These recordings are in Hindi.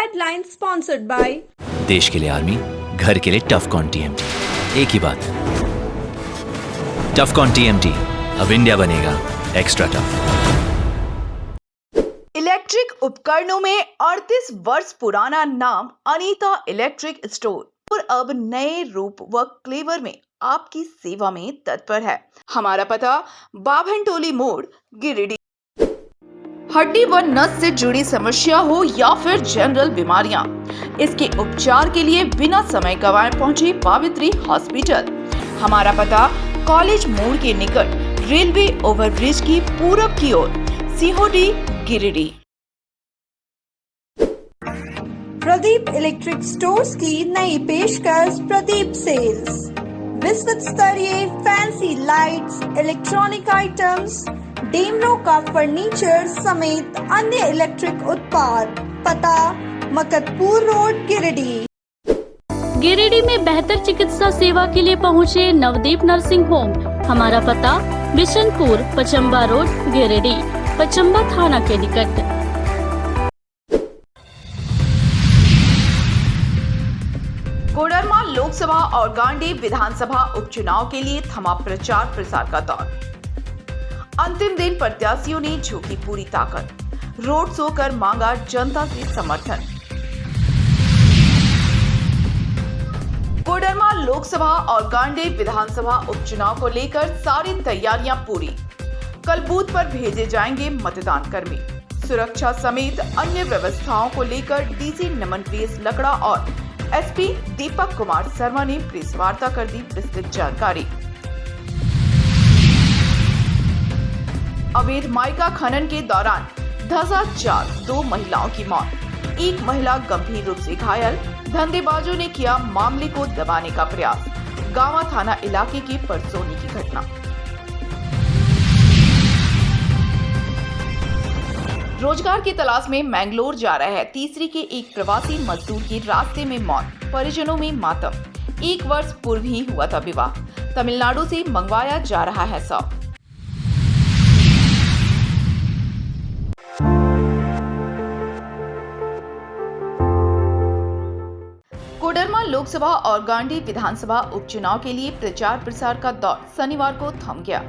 Headline sponsored by देश के लिए आर्मी, घर के लिए टफकॉन टीएमटी। एक ही बात, टफकॉन टीएमटी, अब इंडिया बनेगा एक्स्ट्रा टफ। इलेक्ट्रिक उपकरणों में 38 वर्ष पुराना नाम अनीता इलेक्ट्रिक स्टोर और अब नए रूप व क्लेवर में आपकी सेवा में तत्पर है। हमारा पता बाभनटोली मोड़, गिरिडीह। हड्डी व नस से जुड़ी समस्या हो या फिर जनरल बीमारियां, इसके उपचार के लिए बिना समय गंवाए पहुंचे पावित्री हॉस्पिटल। हमारा पता कॉलेज मोड़ के निकट रेलवे ओवरब्रिज की पूरब की ओर, सिहोडी, गिरिडीह। प्रदीप इलेक्ट्रिक स्टोर्स की नई पेशकश प्रदीप सेल्स। विश्व स्तरीय fancy lights, electronic items, Damro का फर्नीचर समेत अन्य इलेक्ट्रिक उत्पाद। पता मकतपुर रोड, गिरिडीह। गिरिडीह में बेहतर चिकित्सा सेवा के लिए पहुंचे नवदीप नर्सिंग होम। हमारा पता बिशनपुर, पचम्बा रोड, गिरिडीह, पचम्बा थाना के निकट। कोडरमा लोकसभा और गांडी विधानसभा उपचुनाव के लिए थमा प्रचार प्रसार का दौर। अंतिम दिन प्रत्याशियों ने झोंकी पूरी ताकत, रोड शो कर मांगा जनता से समर्थन। कोडरमा लोकसभा और गांडी विधानसभा उपचुनाव को लेकर सारी तैयारियां पूरी। कल बूथ पर भेजे जाएंगे मतदान कर्मी। सुरक्षा समेत अन्य व्यवस्थाओं को लेकर डीसी नमन प्रियस लकड़ा और एसपी दीपक कुमार शर्मा ने प्रेस वार्ता कर दी विस्तृत जानकारी। अवैध माइका खनन के दौरान धसा 4, 2 महिलाओं की मौत, एक महिला गंभीर रूप से घायल। धंधेबाजों ने किया मामले को दबाने का प्रयास। गावा थाना इलाके की परसोनी की घटना। रोजगार की तलाश में मैंगलोर जा रहा है तीसरी के एक प्रवासी मजदूर की रास्ते में मौत, परिजनों में मातम। 1 वर्ष पूर्व ही हुआ था विवाह। तमिलनाडु से मंगवाया जा रहा है शव। कोडरमा लोकसभा और गांडी विधानसभा उपचुनाव के लिए प्रचार प्रसार का दौर शनिवार को थम गया।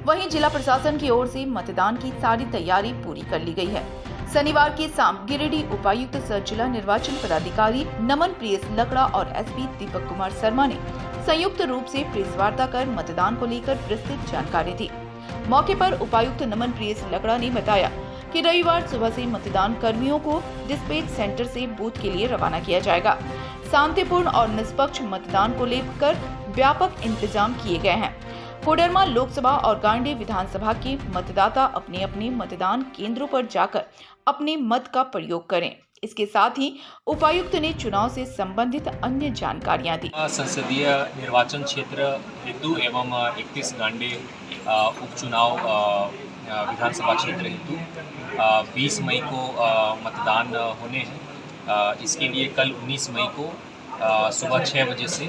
वहीं जिला प्रशासन की ओर से मतदान की सारी तैयारी पूरी कर ली गई है। शनिवार की शाम गिरिडीह उपायुक्त सह जिला निर्वाचन पदाधिकारी नमन प्रियस लकड़ा और एसपी दीपक कुमार शर्मा ने संयुक्त रूप से प्रेस वार्ता कर मतदान को लेकर विस्तृत जानकारी दी। मौके पर उपायुक्त नमन प्रियस लकड़ा ने बताया कि रविवार सुबह से मतदान कर्मियों को डिस्पैच सेंटर से बूथ के लिए रवाना किया जाएगा। शांतिपूर्ण और निष्पक्ष मतदान को लेकर व्यापक इंतजाम किए गए हैं। कोडरमा लोकसभा और गांडी विधानसभा के मतदाता अपने अपने मतदान केंद्रों पर जाकर अपने मत का प्रयोग करें। इसके साथ ही उपायुक्त ने चुनाव से संबंधित अन्य जानकारियां दी। संसदीय निर्वाचन क्षेत्र हेतु एवं 31 गांडी उपचुनाव विधानसभा क्षेत्र हेतु 20 मई को मतदान होने हैं। इसके लिए कल 19 मई को सुबह 6 बजे से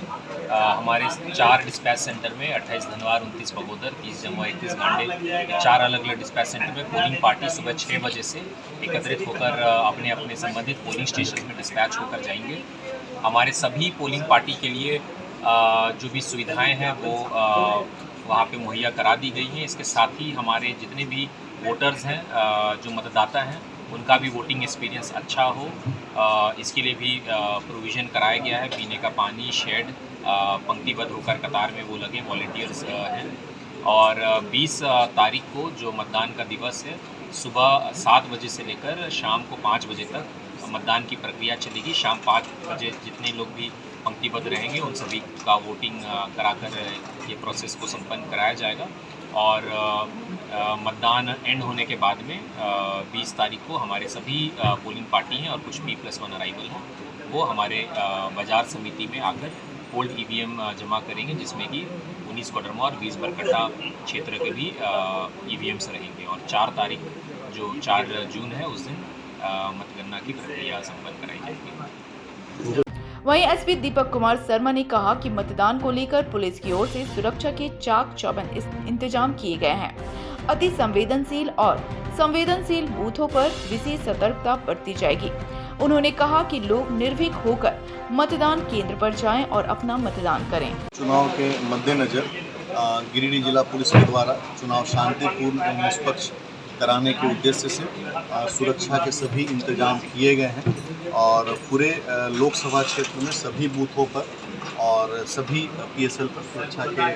हमारे 4 डिस्पैच सेंटर में 28 धनवार, 29 बगोदर, 30 जमुआ, 31 गांडी, 4 अलग अलग डिस्पैच सेंटर में पोलिंग पार्टी सुबह 6 बजे से एकत्रित होकर अपने अपने संबंधित पोलिंग स्टेशन में डिस्पैच होकर जाएंगे। हमारे सभी पोलिंग पार्टी के लिए जो भी सुविधाएं हैं वो वहाँ पे मुहैया करा दी गई हैं। इसके साथ ही हमारे जितने भी वोटर्स हैं, जो मतदाता हैं, उनका भी वोटिंग एक्सपीरियंस अच्छा हो, इसके लिए भी प्रोविज़न कराया गया है। पीने का पानी, शेड, पंक्तिबद्ध होकर कतार में वो लगे वॉलंटियर्स हैं। और 20 तारीख को जो मतदान का दिवस है, सुबह 7 बजे से लेकर शाम को 5 बजे तक मतदान की प्रक्रिया चलेगी। शाम 5 बजे जितने लोग भी पंक्तिबद्ध रहेंगे उन सभी का वोटिंग कराकर ये प्रोसेस को संपन्न कराया जाएगा। और मतदान एंड होने के बाद में 20 तारीख को हमारे सभी पोलिंग पार्टी हैं और कुछ P+1 अराइवल हैं, वो हमारे बाजार समिति में आकर ओल्ड EVM जमा करेंगे, जिसमें कि 19 कोडरमा और 20 बरकट्टा क्षेत्र के भी EVMs रहेंगे। और 4 तारीख जो 4 जून है उस दिन मतगणना की प्रक्रिया संपन्न कराई जाएगी। वहीं एसपी दीपक कुमार शर्मा ने कहा कि मतदान को लेकर पुलिस की ओर से सुरक्षा के चाक चौबंद इंतजाम किए गए हैं। अति संवेदनशील बूथों पर विशेष सतर्कता बरती जाएगी। उन्होंने कहा कि लोग निर्भीक होकर मतदान केंद्र पर जाएं और अपना मतदान करें। चुनाव के मद्देनज़र गिरिडीह जिला पुलिस के द्वारा चुनाव शांतिपूर्ण एवं निष्पक्ष कराने के उद्देश्य से सुरक्षा के सभी इंतजाम किए गए हैं और पूरे लोकसभा क्षेत्र में सभी बूथों पर और सभी पीएसएल पर सुरक्षा के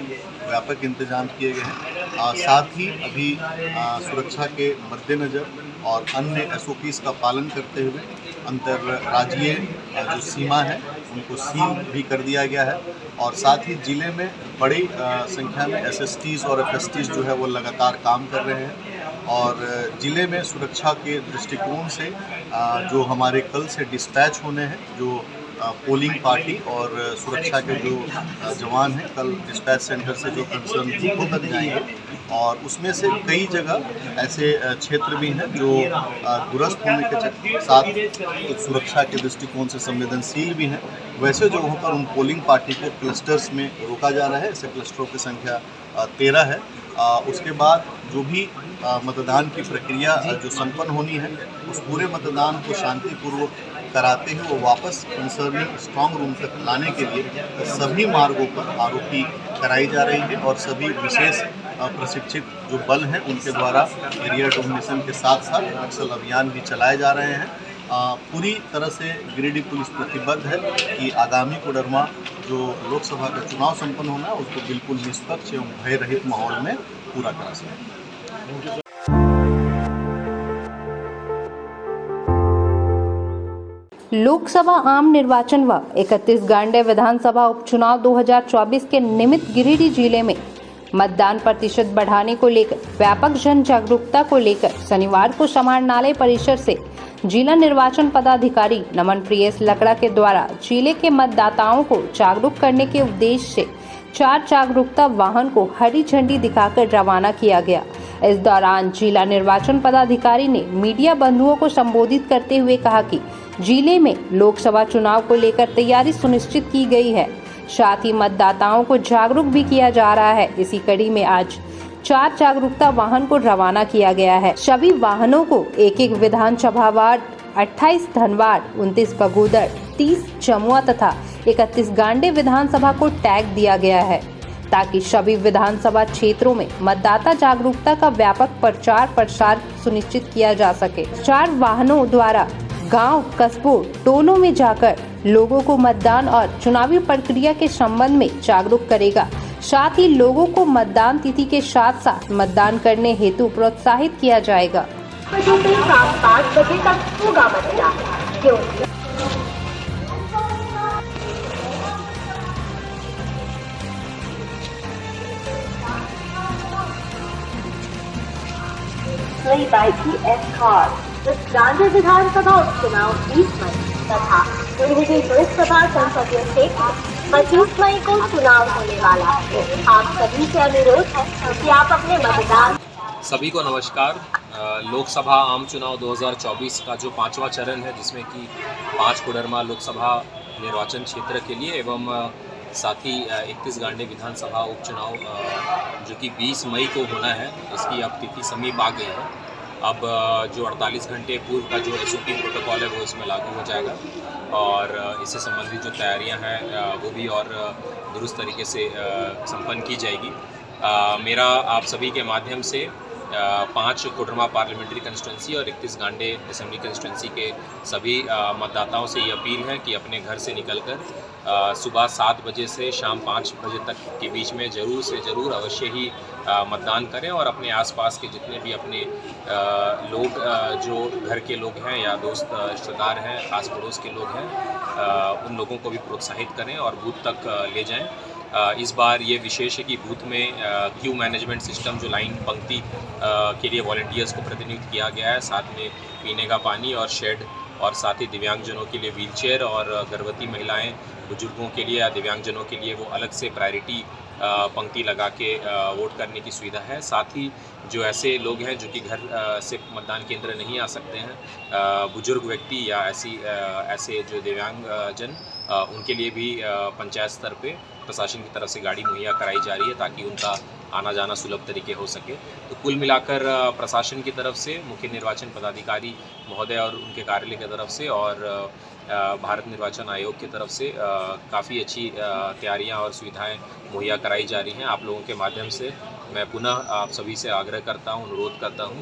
व्यापक इंतजाम किए गए हैं। साथ ही अभी सुरक्षा के मद्देनज़र और अन्य एसओपीज़ का पालन करते हुए अंतर्राज्यीय जो सीमा है उनको सील भी कर दिया गया है और साथ ही ज़िले में बड़ी संख्या में एसएसटीज़ और एफएसटीज़ जो है वो लगातार काम कर रहे हैं और ज़िले में सुरक्षा के दृष्टिकोण से जो हमारे कल से डिस्पैच होने हैं जो पोलिंग पार्टी और सुरक्षा के जो जवान हैं कल डिस्पैच सेंटर से जो कंसर्न बूथों तक जाएंगे और उसमें से कई जगह ऐसे क्षेत्र भी हैं जो दुरुस्त होने के साथ सुरक्षा के दृष्टिकोण से संवेदनशील भी हैं। वैसे जगहों पर उन पोलिंग पार्टी को क्लस्टर्स में रोका जा रहा है। ऐसे क्लस्टरों की संख्या 13 है। उसके बाद जो भी मतदान की प्रक्रिया जो संपन्न होनी है उस पूरे मतदान को शांतिपूर्वक कराते हुए वो वापस कंसर्निंग स्ट्रॉन्ग रूम तक लाने के लिए सभी मार्गों पर आरोपी कराई जा रही है और सभी विशेष प्रशिक्षित जो बल हैं उनके द्वारा एरिया डोमिनेशन के साथ साथ नक्सल अभियान भी चलाए जा रहे हैं। पूरी तरह से गिरिडीह पुलिस प्रतिबद्ध है कि आगामी कोडरमा जो लोकसभा का चुनाव संपन्न होना है उसको बिल्कुल निष्पक्ष एवं भय रहित माहौल में पूरा करा सकें। लोकसभा आम निर्वाचन व 31 गांडे विधानसभा उपचुनाव 2024 के निमित्त गिरिडीह जिले में मतदान प्रतिशत बढ़ाने को लेकर व्यापक जन जागरूकता को लेकर शनिवार को समाहरणालय परिसर से जिला निर्वाचन पदाधिकारी नमन प्रियेश लकड़ा के द्वारा जिले के मतदाताओं को जागरूक करने के उद्देश्य से 4 जागरूकता वाहन को हरी झंडी दिखाकर रवाना किया गया। इस दौरान जिला निर्वाचन पदाधिकारी ने मीडिया बंधुओं को संबोधित करते हुए कहा कि जिले में लोकसभा चुनाव को लेकर तैयारी सुनिश्चित की गई है, साथ ही मतदाताओं को जागरूक भी किया जा रहा है। इसी कड़ी में आज 4 जागरूकता वाहन को रवाना किया गया है। सभी वाहनों को एक एक विधानसभा वार्ड 28 धनवाड़, 29 बगोदर, 30 जमुआ तथा 31 गांडे विधानसभा को टैग दिया गया है ताकि सभी विधानसभा क्षेत्रों में मतदाता जागरूकता का व्यापक प्रचार प्रसार सुनिश्चित किया जा सके। 4 वाहनों द्वारा गांव, कस्बों, टोलों में जाकर लोगों को मतदान और चुनावी प्रक्रिया के संबंध में जागरूक करेगा। साथ ही लोगों को मतदान तिथि के साथ साथ मतदान करने हेतु प्रोत्साहित किया जाएगा। बजे से शाम 5 बजे तक होगा मतदान। गांधी विधानसभा उपचुनाव 20 मई तथा गिरिडीह लोकसभा संसदीय क्षेत्र 25 मई को चुनाव होने वाला है। आप सभी से अनुरोध है कि आप अपने मतदान। सभी को नमस्कार। लोकसभा आम चुनाव 2024 का जो 5वां चरण है जिसमें कि 5 कोडरमा लोकसभा निर्वाचन क्षेत्र के लिए एवं साथ ही 31 गांडे विधानसभा उपचुनाव जो कि 20 मई को होना है, इसकी अब तिथि समीप आ गई है। अब जो 48 घंटे पूर्व का जो एसओपी प्रोटोकॉल है वो इसमें लागू हो जाएगा और इससे संबंधित जो तैयारियां हैं वो भी और दुरुस्त तरीके से संपन्न की जाएगी। मेरा आप सभी के माध्यम से 5 कोडरमा पार्लियामेंट्री कंस्टिट्यूंसी और 31 गांडे असेंबली कंस्टिट्यूंसी के सभी मतदाताओं से ये अपील है कि अपने घर से निकलकर सुबह 7 बजे से शाम 5 बजे तक के बीच में ज़रूर से ज़रूर अवश्य ही मतदान करें और अपने आसपास के जितने भी अपने लोग जो घर के लोग हैं या दोस्त रिश्तेदार हैं, खास पड़ोस के लोग हैं, उन लोगों को भी प्रोत्साहित करें और बूथ तक ले जाएं। इस बार ये विशेष है कि बूथ में क्यू मैनेजमेंट सिस्टम जो लाइन पंक्ति के लिए वॉलंटियर्स को प्रतिनियुक्त किया गया है, साथ में पीने का पानी और शेड और साथ ही दिव्यांगजनों के लिए व्हीलचेयर और गर्भवती महिलाएं, बुजुर्गों के लिए या दिव्यांगजनों के लिए वो अलग से प्रायोरिटी पंक्ति लगा के वोट करने की सुविधा है। साथ ही जो ऐसे लोग हैं जो कि घर से मतदान केंद्र नहीं आ सकते हैं, बुजुर्ग व्यक्ति या ऐसे जो दिव्यांग जन, उनके लिए भी पंचायत स्तर पे प्रशासन की तरफ से गाड़ी मुहैया कराई जा रही है ताकि उनका आना जाना सुलभ तरीके हो सके। तो कुल मिलाकर प्रशासन की तरफ से, मुख्य निर्वाचन पदाधिकारी महोदय और उनके कार्यालय की तरफ से और भारत निर्वाचन आयोग की तरफ से काफ़ी अच्छी तैयारियां और सुविधाएं मुहैया कराई जा रही हैं। आप लोगों के माध्यम से मैं पुनः आप सभी से आग्रह करता हूं, अनुरोध करता हूं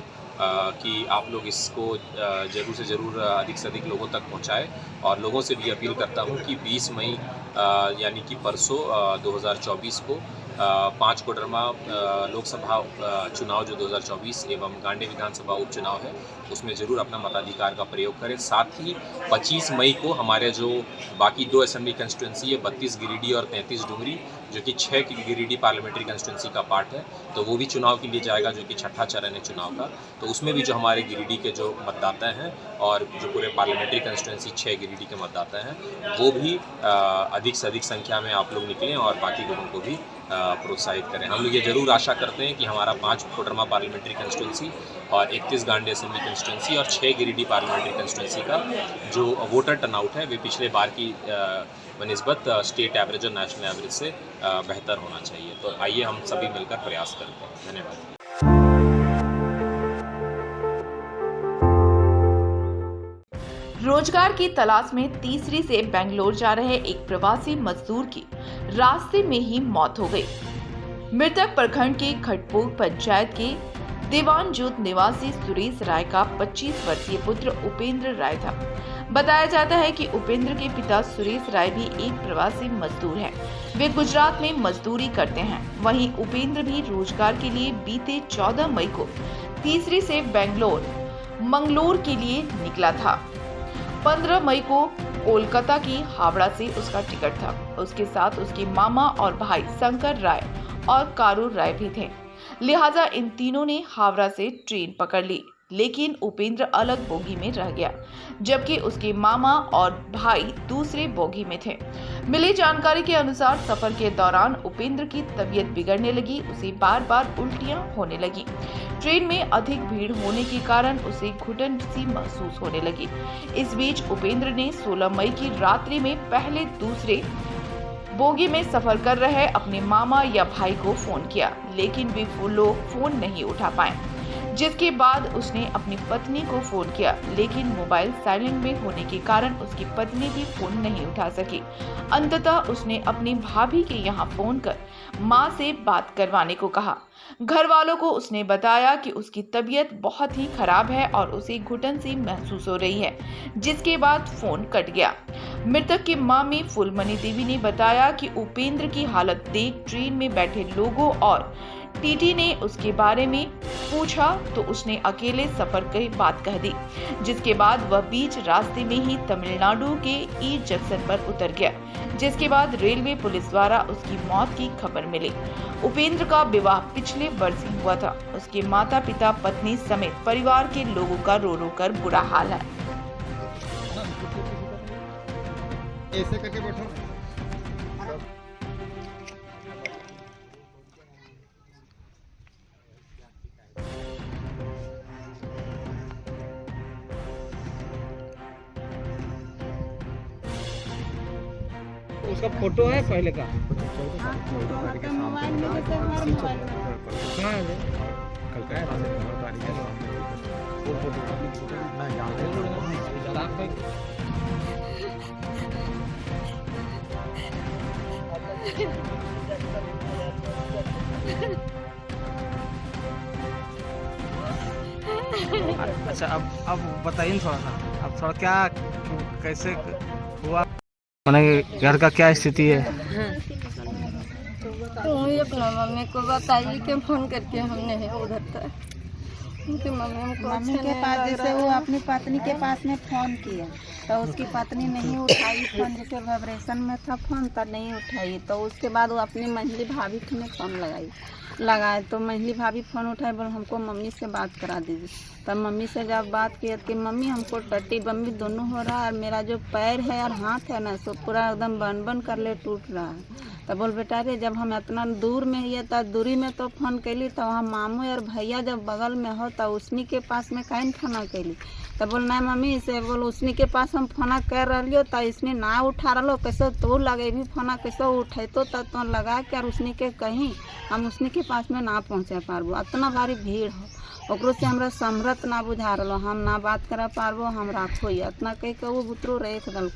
कि आप लोग इसको ज़रूर से ज़रूर अधिक से अधिक लोगों तक पहुंचाएं और लोगों से भी अपील करता हूं कि 20 मई यानी कि परसों 2024 को 5 कोडरमा लोकसभा चुनाव जो 2024 एवं गांडे विधानसभा उपचुनाव है उसमें ज़रूर अपना मताधिकार का प्रयोग करें। साथ ही 25 मई को हमारे जो बाकी 2 असेंबली कंस्टिट्यूंसी है, 32 गिरिडीह और 33 डुमरी, जो कि 6 की गिरिडीह पार्लियामेंट्री कंस्टिट्यूंसी का पार्ट है, तो वो भी चुनाव के लिए जाएगा, जो कि छठा चरण है चुनाव का। तो उसमें भी जो हमारे गिरिडीह के जो मतदाता हैं और जो पूरे पार्लियामेंट्री कंस्टिट्यूंसी 6 गिरिडीह के मतदाता हैं, वो भी अधिक से अधिक संख्या में आप लोग निकलें और बाकी लोगों को भी प्रोत्साहित करें। हम लोग ये जरूर आशा करते हैं कि हमारा 5 कोडरमा पार्लियामेंट्री कंस्टिट्यूंसी और 31 गांडे असेंबली कंस्टिट्यूंसी और 6 गिरिडीह पार्लियामेंट्री कंस्टिट्यूंसी का जो वोटर टर्नआउट है वे पिछले बार की बनिस्बत स्टेट एवरेज और नेशनल एवरेज से बेहतर होना चाहिए। तो आइए हम सभी मिलकर प्रयास करते हैं। धन्यवाद। रोजगार की तलाश में तीसरी से बेंगलोर जा रहे एक प्रवासी मजदूर की रास्ते में ही मौत हो गई। मृतक प्रखंड के खटपुर पंचायत के दीवानजोत निवासी सुरेश राय का 25 वर्षीय पुत्र उपेंद्र राय था। बताया जाता है कि उपेंद्र के पिता सुरेश राय भी एक प्रवासी मजदूर हैं। वे गुजरात में मजदूरी करते हैं। वहीं उपेंद्र भी रोजगार के लिए बीते 14 मई को तीसरी से बेंगलोर मंगलोर के लिए निकला था। 15 मई को कोलकाता की हावड़ा से उसका टिकट था। उसके साथ उसके मामा और भाई शंकर राय और कारू राय भी थे। लिहाजा इन तीनों ने हावड़ा से ट्रेन पकड़ ली, लेकिन उपेंद्र अलग बोगी में रह गया, जबकि उसके मामा और भाई दूसरे बोगी में थे। मिली जानकारी के अनुसार सफर के दौरान उपेंद्र की तबीयत बिगड़ने लगी। उसे बार बार उल्टियां होने लगी। ट्रेन में अधिक भीड़ होने के कारण उसे घुटन सी महसूस होने लगी। इस बीच उपेंद्र ने 16 मई की रात्रि में पहले दूसरे बोगी में सफर कर रहे अपने मामा या भाई को फोन किया, लेकिन वे लोग फोन नहीं उठा पाए। जिसके बाद उसने अपनी पत्नी को फोन किया, लेकिन मोबाइल साइलेंट में होने के कारण उसकी पत्नी भी फोन नहीं उठा सकी। अंततः उसने अपनी भाभी के यहाँ फोन कर मां से बात करवाने को कहा। घर वालों को उसने बताया कि उसकी तबीयत बहुत ही खराब है और उसे घुटन सी महसूस हो रही है, जिसके बाद फोन कट गया। मृतक की मामी फुलमणि देवी ने बताया कि उपेंद्र की हालत देख ट्रेन में बैठे लोगों और टीटी ने उसके बारे में पूछा तो उसने अकेले सफर की बात कह दी, जिसके बाद वह बीच रास्ते में ही तमिलनाडु के ई जंक्शन पर उतर गया, जिसके बाद रेलवे पुलिस द्वारा उसकी मौत की खबर मिली। उपेंद्र का विवाह पिछले वर्ष ही हुआ था। उसके माता पिता, पत्नी समेत परिवार के लोगों का रो रो कर बुरा हाल है। ऐसे करके बैठो। उसका फोटो है पहले का? मोबाइल में जैसे हमारा मोबाइल कहाँ है? कल का है वो फोटो ना जानते अच्छा अब बताइए थोड़ा सा, अब थोड़ा क्या कैसे हुआ, मैंने घर का क्या स्थिति है? तो अपना मम्मी को बताइए कि फोन करके हमने है उधर तक उनकी मम्मी के पास, जैसे वो अपनी पत्नी के पास में फ़ोन किया तो उसकी पत्नी नहीं उठाई फ़ोन, जैसे वाइब्रेशन में था फ़ोन तो नहीं उठाई। तो उसके बाद वो अपनी मंझली भाभी ने फ़ोन लगाए तो मंझली भाभी फ़ोन उठाए, बोल हमको मम्मी से बात करा दीजिए। तब मम्मी से जब बात किया कि मम्मी हमको टट्टी बम्मी दोनों हो रहा है और मेरा जो पैर है और हाथ है ना सो पूरा एकदम बन कर ले टूट रहा है। तो बोल बेटा रे जब हम इतना दूर में हिए तो दूरी में तो फ़ोन कैली तो वहाँ मामू और भैया जब बगल में हो तो उसनी के पास में काहे फोन कैली तो बोल नहीं मम्मी से बोल उसनी के पास हम फोन कर रही तो इसने ना उठा रहो कैसे तो लगे भी फोन कैसे उठेतो तो लगा के और उसनी के कहीं हम उसनी के पास में ना पहुँचे पारबो इतना भारी भीड़ हो ओकरो से हमरा समरत ना बुझा रहा हम ना बात कर पारबो हम राखो इतना कह के वो बुतरू रख दल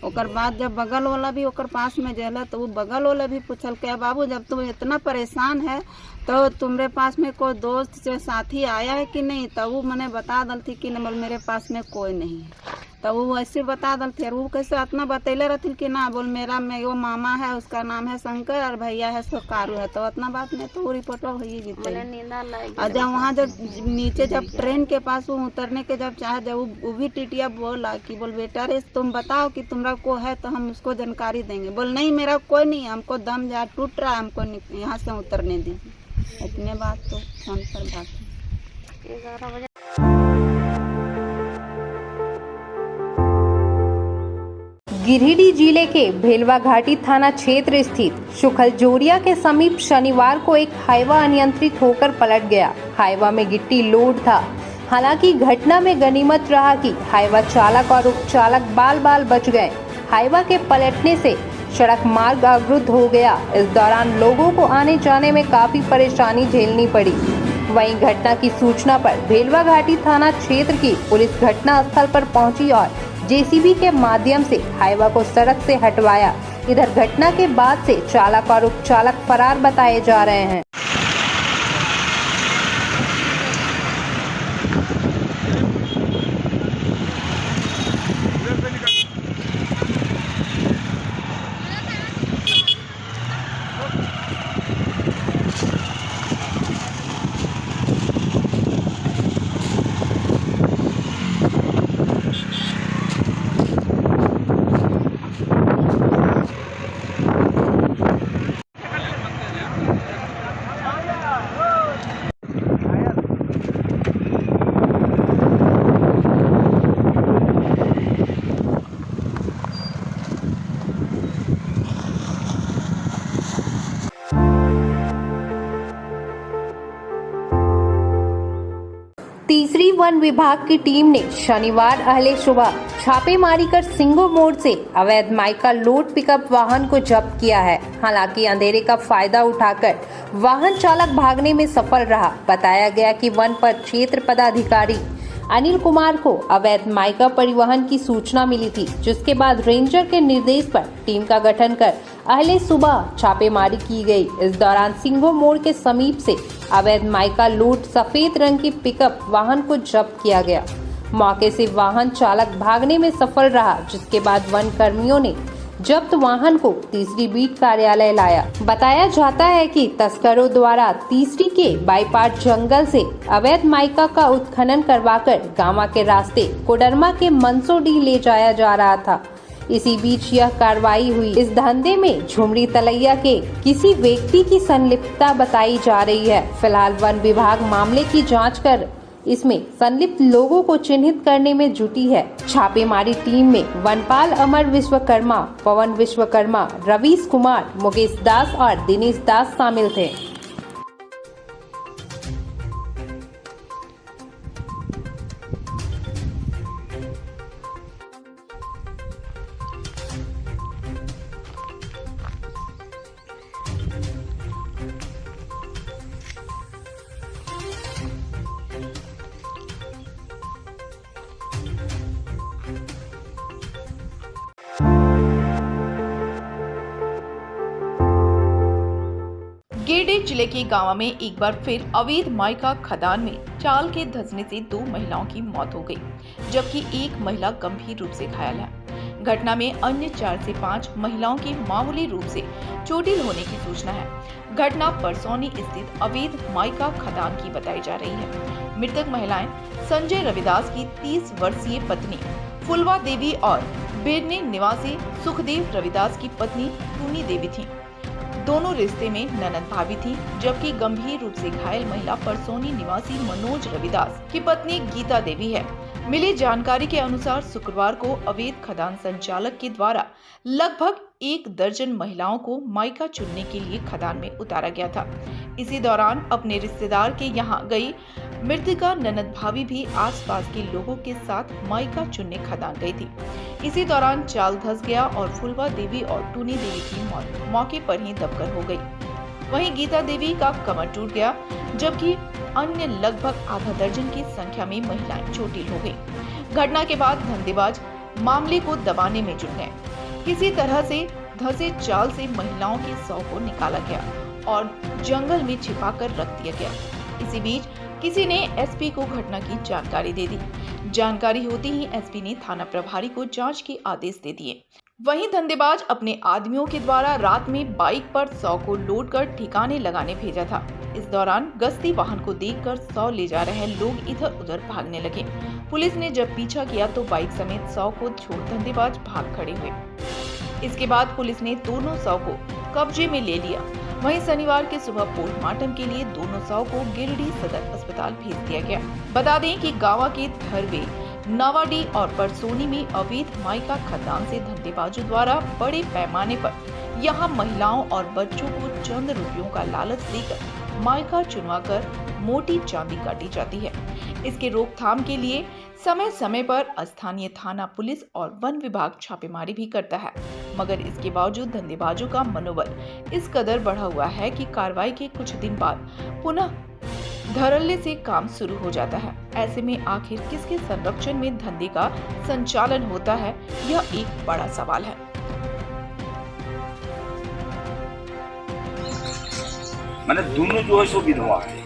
ओकर बाद जब बगल वाला भी ओकर पास में जला तो वो बगल वाला भी पूछल के बाबू जब तुम इतना परेशान है तो तुम्हारे पास में कोई दोस्त से साथी आया है कि नहीं तो वो मैंने बता दल थी कि बोल मेरे पास में कोई नहीं है तो वो ऐसे बता दल थे वो कैसे इतना बतैले रहती कि ना बोल मेरा में वो मामा है उसका नाम है शंकर और भैया है सो कारू है तो इतना बात में तो वो रिपोर्ट हो ही जीते और जब वहाँ जब नीचे जब ट्रेन के पास वो उतरने के जब चाहे जब वो भी टिटिया बोला कि बोल बेटा रे तुम बताओ कि तुम्हारा को है तो हम उसको जानकारी देंगे बोल नहीं मेरा कोई नहीं हमको दम जा टूट रहा है हमको यहाँ से उतरने दीजिए इतने बात तो फोन पर बात गिरिडीह जिले के भेलवा घाटी थाना क्षेत्र स्थित सुखलजोरिया के समीप शनिवार को एक हाईवा अनियंत्रित होकर पलट गया। हाईवा में गिट्टी लोड था। हालांकि घटना में गनीमत रहा कि हाईवा चालक और उपचालक बाल बाल बच गए। हाईवा के पलटने से सड़क मार्ग अवरुद्ध हो गया। इस दौरान लोगों को आने जाने में काफी परेशानी झेलनी पड़ी। वहीं घटना की सूचना पर भेलवा घाटी थाना क्षेत्र की पुलिस घटना स्थल पर पहुंची और जेसीबी के माध्यम से हाईवा को सड़क से हटवाया। इधर घटना के बाद से चालक और उपचालक फरार बताए जा रहे हैं। तीसरी वन विभाग की टीम ने शनिवार अहले सुबह छापेमारी कर सिंगो मोड़ से अवैध माइका लोड पिकअप वाहन को जब्त किया है। हालांकि अंधेरे का फायदा उठाकर वाहन चालक भागने में सफल रहा। बताया गया कि वन पर क्षेत्र पदाधिकारी अनिल कुमार को अवैध माइका परिवहन की सूचना मिली थी, जिसके बाद रेंजर के निर्देश पर टीम का गठन कर अहले सुबह छापेमारी की गई। इस दौरान सिंगो मोड़ के समीप से अवैध माइका लोड सफेद रंग की पिकअप वाहन को जब्त किया गया। मौके से वाहन चालक भागने में सफल रहा, जिसके बाद वन कर्मियों ने जब्त वाहन को तीसरी बीट कार्यालय लाया। बताया जाता है कि तस्करों द्वारा तीसरी के बाईपास जंगल से अवैध माइका का उत्खनन करवाकर गांवा के रास्ते कोडरमा के मनसोडी ले जाया जा रहा था। इसी बीच यह कार्रवाई हुई। इस धंधे में झुमरी तलैया के किसी व्यक्ति की संलिप्तता बताई जा रही है। फिलहाल वन विभाग मामले की जांच कर इसमें संलिप्त लोगों को चिन्हित करने में जुटी है। छापेमारी टीम में वनपाल अमर विश्वकर्मा, पवन विश्वकर्मा, रवीश कुमार, मुकेश दास और दिनेश दास शामिल थे। गिरिडीह जिले के गांव में एक बार फिर अवैध माइका खदान में चाल के धंसने से 2 महिलाओं की मौत हो गई, जबकि एक महिला गंभीर रूप से घायल है। घटना में अन्य 4 से 5 महिलाओं की मामूली रूप से चोटिल होने की सूचना है। घटना परसौनी स्थित अवैध माइका खदान की बताई जा रही है। मृतक महिलाएं संजय रविदास की 30 वर्षीय पत्नी फुलवा देवी और बेरने निवासी सुखदेव रविदास की पत्नी टूनी देवी थी। दोनों रिश्ते में ननद भाभी थी, जबकि गंभीर रूप से घायल महिला परसौनी निवासी मनोज रविदास की पत्नी गीता देवी है। मिली जानकारी के अनुसार शुक्रवार को अवैध खदान संचालक के द्वारा लगभग 1 दर्जन महिलाओं को मायका चुनने के लिए खदान में उतारा गया था। इसी दौरान अपने रिश्तेदार के यहाँ गई मृतका ननद भाभी भी आसपास के लोगों के साथ मायका चुनने खदान गई थी। इसी दौरान चाल धंस गया और फुलवा देवी और टूनी देवी की मौत मौके पर ही दबकर हो गई। वहीं गीता देवी का कमर टूट गया, जबकि अन्य लगभग आधा दर्जन की संख्या में महिलाएं चोटिल हो गईं। घटना के बाद धंधेबाज मामले को दबाने में जुट गए। किसी तरह से धंसे जाल से महिलाओं के शव को निकाला गया और जंगल में छिपाकर रख दिया गया। इसी बीच किसी ने एसपी को घटना की जानकारी दे दी। जानकारी होते ही एसपी ने थाना प्रभारी को जांच के आदेश दे दिए। वहीं धंधेबाज अपने आदमियों के द्वारा रात में बाइक पर 100 को लोड कर ठिकाने लगाने भेजा था। इस दौरान गश्ती वाहन को देखकर 100 ले जा रहे लोग इधर उधर भागने लगे। पुलिस ने जब पीछा किया तो बाइक समेत 100 को छोड़ धंधेबाज भाग खड़े हुए। इसके बाद पुलिस ने दोनों 100 को कब्जे में ले लिया। वहीं शनिवार के सुबह पोस्टमार्टम के लिए दोनों 100 को गिरिडीह सदर अस्पताल भेज दिया गया। बता दें कि गावा के धरवे, नावाडी और परसोनी में अवैध मायका खदान से धंधेबाजों द्वारा बड़े पैमाने पर यहां महिलाओं और बच्चों को चंद रुपयों का लालच देकर मायका चुनवाकर मोटी चांदी काटी जाती है। इसके रोकथाम के लिए समय समय पर स्थानीय थाना पुलिस और वन विभाग छापेमारी भी करता है, मगर इसके बावजूद धंधेबाजों का मनोबल इस कदर बढ़ा हुआ है कि कार्रवाई के कुछ दिन बाद पुनः धड़ल्ले से काम शुरू हो जाता है। ऐसे में आखिर किसके संरक्षण में धंधे का संचालन होता है, यह एक बड़ा सवाल है। मैंने दोनों जो है सो विधवा है।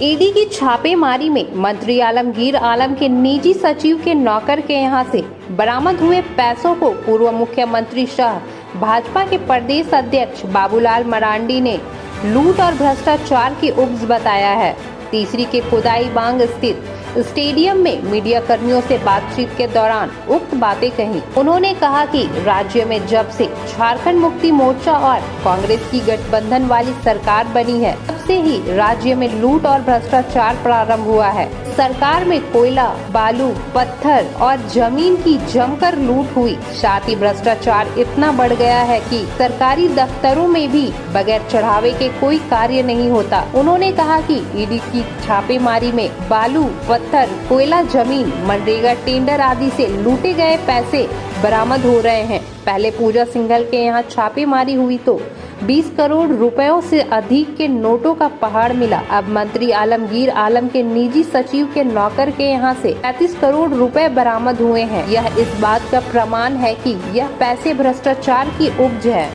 ईडी की छापेमारी में मंत्री आलमगीर आलम के निजी सचिव के नौकर के यहां से बरामद हुए पैसों को पूर्व मुख्यमंत्री सह भाजपा के प्रदेश अध्यक्ष बाबूलाल मरांडी ने लूट और भ्रष्टाचार की उपज बताया है। तीसरी के खुदाई बांग स्थित स्टेडियम में मीडिया कर्मियों से बातचीत के दौरान उक्त बातें कही। उन्होंने कहा कि राज्य में जब से झारखंड मुक्ति मोर्चा और कांग्रेस की गठबंधन वाली सरकार बनी है, तब से ही राज्य में लूट और भ्रष्टाचार प्रारंभ हुआ है। सरकार में कोयला, बालू, पत्थर और जमीन की जमकर लूट हुई। साथ ही भ्रष्टाचार इतना बढ़ गया है कि सरकारी दफ्तरों में भी बगैर चढ़ावे के कोई कार्य नहीं होता। उन्होंने कहा कि ईडी की छापेमारी में बालू, पत्थर, कोयला, जमीन, मनरेगा टेंडर आदि से लूटे गए पैसे बरामद हो रहे हैं। पहले पूजा सिंघल के यहाँ छापेमारी हुई तो 20 करोड़ रुपयों से अधिक के नोटों का पहाड़ मिला। अब मंत्री आलमगीर आलम के निजी सचिव के नौकर के यहाँ से 35 करोड़ रुपए बरामद हुए हैं। यह इस बात का प्रमाण है कि यह पैसे भ्रष्टाचार की उपज है।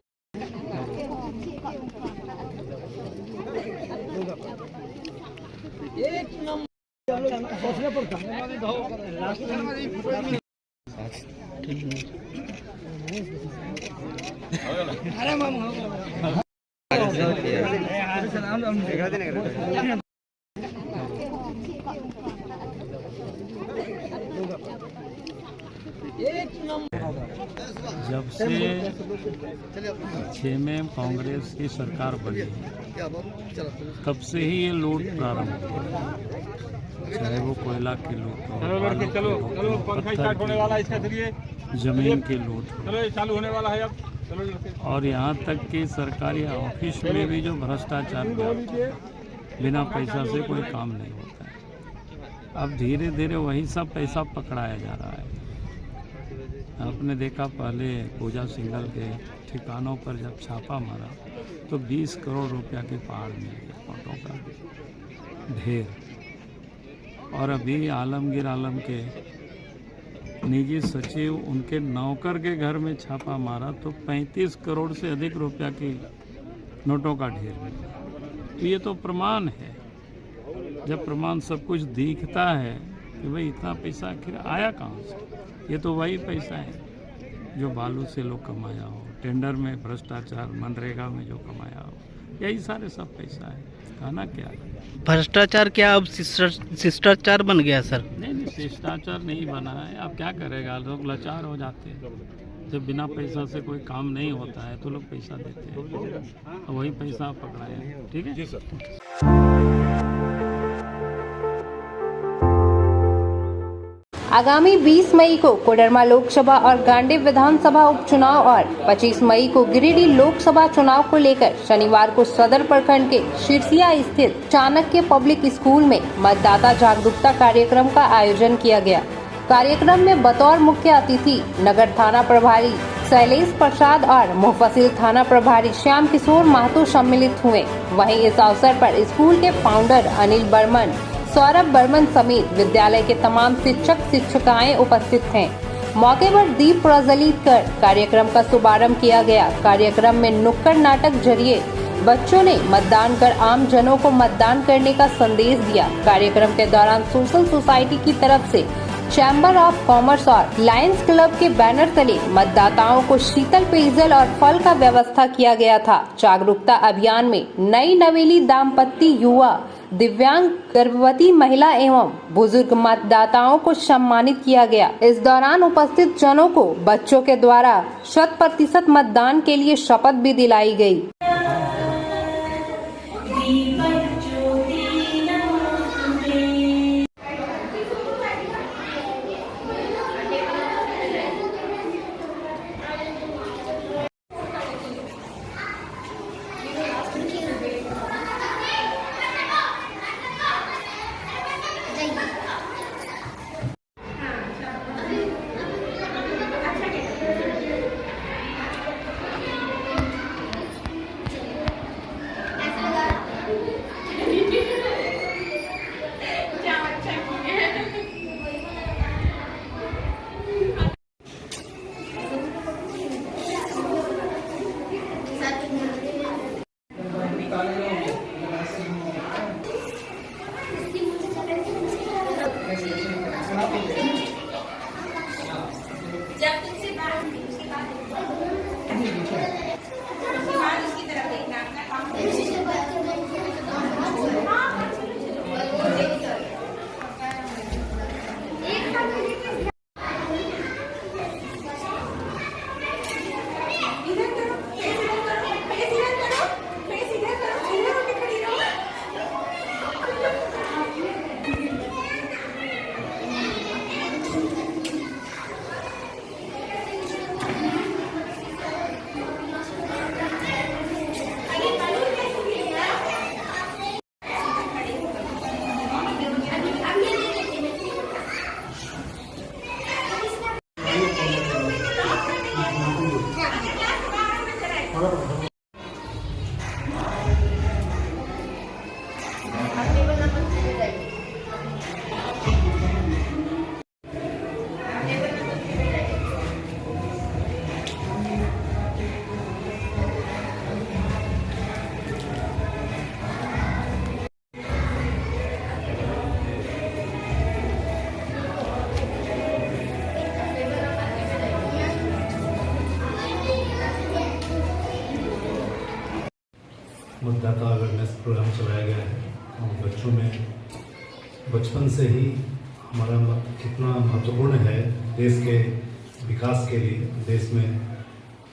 जब से 6 में कांग्रेस की सरकार बनी तब से ही ये लूट प्रारंभ हुआ, चाहे वो कोयला की लूट हो, जमीन की लूट हो, और यहाँ तक कि सरकारी ऑफिस में भी जो भ्रष्टाचार बिना पैसा से कोई काम नहीं होता है। अब धीरे धीरे वही सब पैसा पकड़ाया जा रहा है। आपने देखा पहले पूजा सिंघल के ठिकानों पर जब छापा मारा तो 20 करोड़ रुपया के पहाड़ मिल गया, फोटो का ढेर। और अभी आलमगीर आलम के निजी सचिव उनके नौकर के घर में छापा मारा तो 35 करोड़ से अधिक रुपया की नोटों का ढेर मिला। तो ये तो प्रमाण है। जब प्रमाण सब कुछ दिखता है कि भाई इतना पैसा आखिर आया कहाँ से, ये तो वही पैसा है जो बालू से लोग कमाया हो, टेंडर में भ्रष्टाचार, मनरेगा में जो कमाया हो, यही सारे सब पैसा है। कहना क्या है? भ्रष्टाचार क्या अब शिष्टाचार बन गया सर? नहीं, शिष्टाचार नहीं बना है। अब क्या करेगा, लोग लाचार हो जाते हैं। जब बिना पैसा से कोई काम नहीं होता है तो लोग पैसा देते हैं, तो वही पैसा पकड़ाए। ठीक है जी सर। आगामी 20 मई को कोडरमा लोकसभा और गांडी विधानसभा उपचुनाव और 25 मई को गिरिडीह लोकसभा चुनाव को लेकर शनिवार को सदर प्रखंड के शिरसिया स्थित चाणक्य पब्लिक स्कूल में मतदाता जागरूकता कार्यक्रम का आयोजन किया गया। कार्यक्रम में बतौर मुख्य अतिथि नगर थाना प्रभारी शैलेश प्रसाद और मुफस्सिल थाना प्रभारी श्याम किशोर महतो सम्मिलित हुए। वहीं इस अवसर पर स्कूल के फाउंडर अनिल बर्मन, सौरभ बर्मन समेत विद्यालय के तमाम शिक्षक शिक्षिकाएं उपस्थित थे। मौके पर दीप प्रज्वलित कर कार्यक्रम का शुभारंभ किया गया। कार्यक्रम में नुक्कड़ नाटक जरिए बच्चों ने मतदान कर आम जनों को मतदान करने का संदेश दिया। कार्यक्रम के दौरान सोशल सोसाइटी की तरफ से चैम्बर ऑफ कॉमर्स और लायंस क्लब के बैनर तले मतदाताओं को शीतल पेयजल और फल का व्यवस्था किया गया था। जागरूकता अभियान में नई नवेली दाम्पत्य, युवा, दिव्यांग, गर्भवती महिला एवं बुजुर्ग मतदाताओं को सम्मानित किया गया। इस दौरान उपस्थित जनों को बच्चों के द्वारा 100% मतदान के लिए शपथ भी दिलाई गई। मतदाता अवेयरनेस प्रोग्राम चलाया गया है और बच्चों में बचपन से ही हमारा मत कितना महत्वपूर्ण है देश के विकास के लिए, देश में